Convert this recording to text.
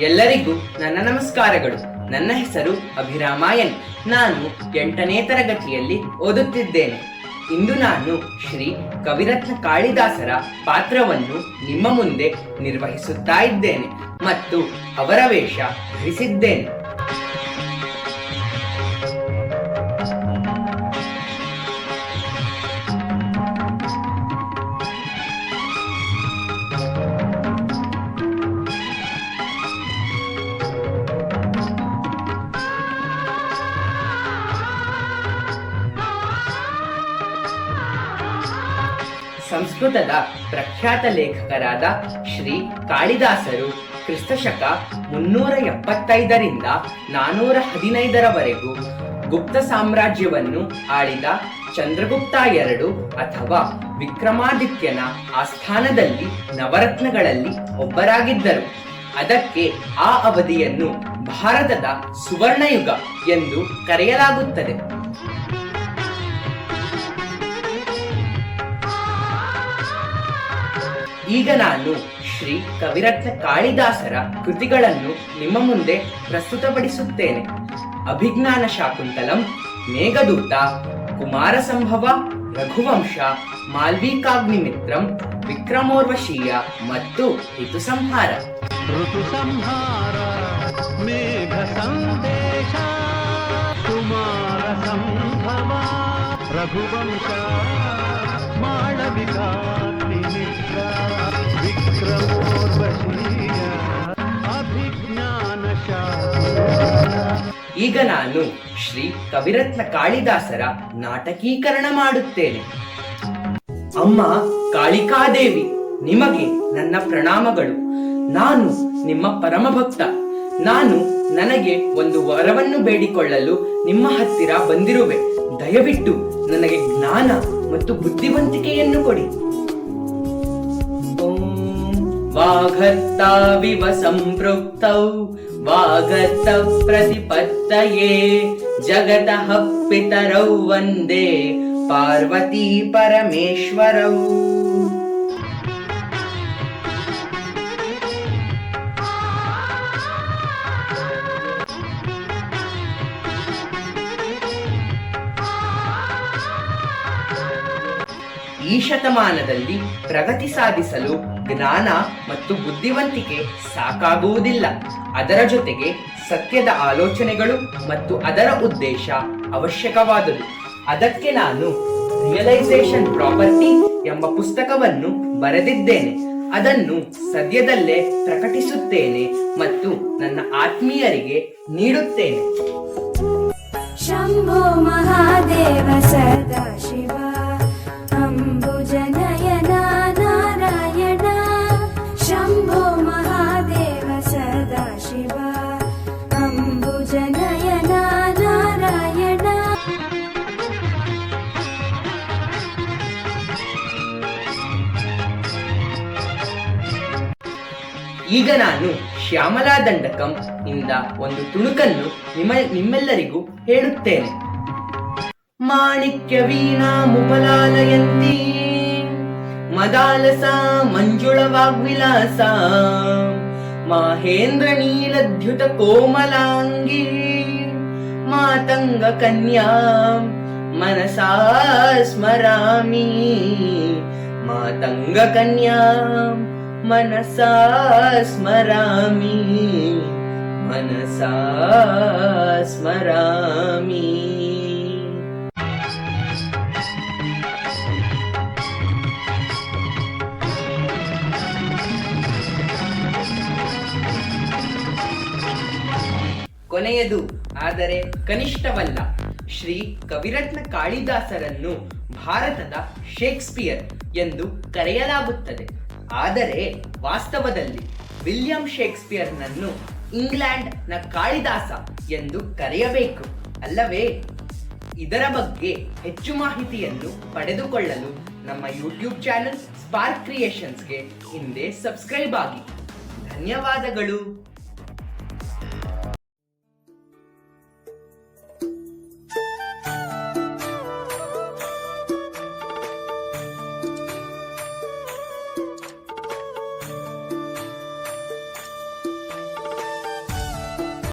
ಎಲ್ಲರಿಗೂ ನನ್ನ ನಮಸ್ಕಾರಗಳು. ನನ್ನ ಹೆಸರು ಅಭಿರಾಮಾಯನ್. ನಾನು 8ನೇ ತರಗತಿಯಲ್ಲಿ ಓದುತ್ತಿದ್ದೇನೆ. ಇಂದು ನಾನು ಶ್ರೀ ಕವಿರತ್ನ ಕಾಳಿದಾಸರ ಪಾತ್ರವನ್ನು ನಿಮ್ಮ ಮುಂದೆ ನಿರ್ವಹಿಸುತ್ತಾ ಇದ್ದೇನೆ ಮತ್ತು ಅವರ ವೇಷ ಧರಿಸಿದ್ದೇನೆ. ಸಂಸ್ಕೃತದ ಪ್ರಖ್ಯಾತ ಲೇಖಕರಾದ ಶ್ರೀ ಕಾಳಿದಾಸರು ಕ್ರಿಸ್ತಶಕ 375ರಿಂದ 415ರವರೆಗೂ ಗುಪ್ತ ಸಾಮ್ರಾಜ್ಯವನ್ನು ಆಳಿದ ಚಂದ್ರಗುಪ್ತ II ಅಥವಾ ವಿಕ್ರಮಾದಿತ್ಯನ ಆಸ್ಥಾನದಲ್ಲಿ ನವರತ್ನಗಳಲ್ಲಿ ಒಬ್ಬರಾಗಿದ್ದರು. ಅದಕ್ಕೆ ಆ ಅವಧಿಯನ್ನು ಭಾರತದ ಸುವರ್ಣಯುಗ ಎಂದು ಕರೆಯಲಾಗುತ್ತದೆ. ಈಗ ನಾನು ಶ್ರೀ ಕವಿರತ್ನ ಕಾಳಿದಾಸರ ಕೃತಿಗಳನ್ನು ನಿಮ್ಮ ಮುಂದೆ ಪ್ರಸ್ತುತಪಡಿಸುತ್ತೇನೆ. ಅಭಿಜ್ಞಾನ ಶಾಕುಂತಲಂ, ಮೇಘದೂತ, ಕುಮಾರ ಸಂಭವ, ರಘುವಂಶ, ಮಾಲ್ವಿಕಾಗ್ನಿಮಿತ್ರಂ, ವಿಕ್ರಮೋರ್ವಶೀಯ ಮತ್ತು ಋತು ಸಂಹಾರ. ಮೇಘ ಸಂದೇಶ, ಕುಮಾರ ಸಂಭವ, ರಘುವಂಶ, ಮಾಳವಿಕಾಗ್ನಿಮಿತ್ರ, ವಿಕ್ರಮೋರ್ವಶೀಯ, ಅಭಿಜ್ಞಾನ ಶಾಕುಂತಲಂ. ಈಗ ನಾನು ಶ್ರೀ ಕವಿರತ್ನ ಕಾಳಿದಾಸರ ನಾಟಕೀಕರಣ ಮಾಡುತ್ತೇನೆ. ಅಮ್ಮ ಕಾಳಿಕಾದೇವಿ, ನಿಮಗೆ ನನ್ನ ಪ್ರಣಾಮಗಳು. ನಾನು ನಿಮ್ಮ ಪರಮ ಭಕ್ತ. ನಾನು ನನಗೆ ಒಂದು ವರವನ್ನು ಬೇಡಿಕೊಳ್ಳಲು ನಿಮ್ಮ ಹತ್ತಿರ ಬಂದಿರುವೆ. ದಯವಿಟ್ಟು ನನಗೆ ಜ್ಞಾನ ಮತ್ತು ಬುದ್ಧಿವಂತಿಕೆಯನ್ನು ಕೊಡಿ. ವಾಗರ್ತಾವಿವ ಸಂಪೃಕ್ತೌ ವಾಗರ್ತ ಪ್ರತಿಪತ್ತಯೇ ಜಗತಃ ಪಿತರೌ ವಂದೇ ಪಾರ್ವತೀ ಪರಮೇಶ್ವರೌ. ಈ ಶತಮಾನದಲ್ಲಿ ಪ್ರಗತಿ ಸಾಧಿಸಲು ಜ್ಞಾನ ಮತ್ತು ಬುದ್ಧಿವಂತಿಕೆ ಸಾಕಾಗುವುದಿಲ್ಲ. ಅದರ ಜೊತೆಗೆ ಸತ್ಯದ ಆಲೋಚನೆಗಳು ಮತ್ತು ಅದರ ಉದ್ದೇಶ ಅವಶ್ಯಕವಾದುದು. ಅದಕ್ಕೆ ನಾನು ರಿಯಲೈಸೇಷನ್ ಪ್ರಾಪರ್ಟಿ ಎಂಬ ಪುಸ್ತಕವನ್ನು ಬರೆದಿದ್ದೇನೆ. ಅದನ್ನು ಸದ್ಯದಲ್ಲೇ ಪ್ರಕಟಿಸುತ್ತೇನೆ ಮತ್ತು ನನ್ನ ಆತ್ಮೀಯರಿಗೆ ನೀಡುತ್ತೇನೆ. ಶಂಭೋ ಮಹಾದೇವ ಸದಾ ಶಿವ, ಅಂಬುಜನಯನ ನಾರಾಯಣ. ಶಂಭೋ ಮಹಾದೇವ ಸದಾ ಶಿವ, ಅಂಬುಜನಯನ ನಾರಾಯಣ. ಈಗ ನಾನು ಶ್ಯಾಮಲಾ ದಂಡಕಂ ಇಂದ ಒಂದು ತುಣುಕನ್ನು ನಿಮ್ಮೆಲ್ಲರಿಗೂ ಹೇಳುತ್ತೇನೆ. ಮಾಣಿಕ್ಯ ವೀಣಾ ಮುಪಲಾಲಯಂತಿ ಮದಾಲಸ ಮಂಜುಳ ವಾಗ್ವಿಲಾಸ, ಮಹೇಂದ್ರ ನೀಲದ್ಯುತ ಕೋಮಲಾಂಗಿ, ಮಾತಂಗ ಕನ್ಯಾ ಮನಸಾ ಸ್ಮರಾಮಿ, ಮಾತಂಗ ಕನ್ಯಾ ಮನಸಾ ಸ್ಮರಾಮಿ, ಮನಸಾ ಸ್ಮರಾಮಿ. ಕೊನೆಯದು ಆದರೆ ಕನಿಷ್ಠವಲ್ಲ, ಶ್ರೀ ಕವಿರತ್ನ ಕಾಳಿದಾಸರನ್ನು ಭಾರತದ ಶೇಕ್ಸ್ಪಿಯರ್ ಎಂದು ಕರೆಯಲಾಗುತ್ತದೆ. ಆದರೆ ವಾಸ್ತವದಲ್ಲಿ ವಿಲಿಯಂ ಶೇಕ್ಸ್ಪಿಯರ್ನನ್ನು ಇಂಗ್ಲೆಂಡ್ನ ಕಾಳಿದಾಸ ಎಂದು ಕರೆಯಬೇಕು, ಅಲ್ಲವೇ? ಇದರ ಬಗ್ಗೆ ಹೆಚ್ಚು ಮಾಹಿತಿಯನ್ನು ಪಡೆದುಕೊಳ್ಳಲು ನಮ್ಮ ಯೂಟ್ಯೂಬ್ ಚಾನೆಲ್ ಸ್ಪಾರ್ಕ್ ಕ್ರಿಯೇಷನ್ಸ್ಗೆ ಹಿಂದೆ ಸಬ್ಸ್ಕ್ರೈಬ್ ಆಗಿ. ಧನ್ಯವಾದಗಳು.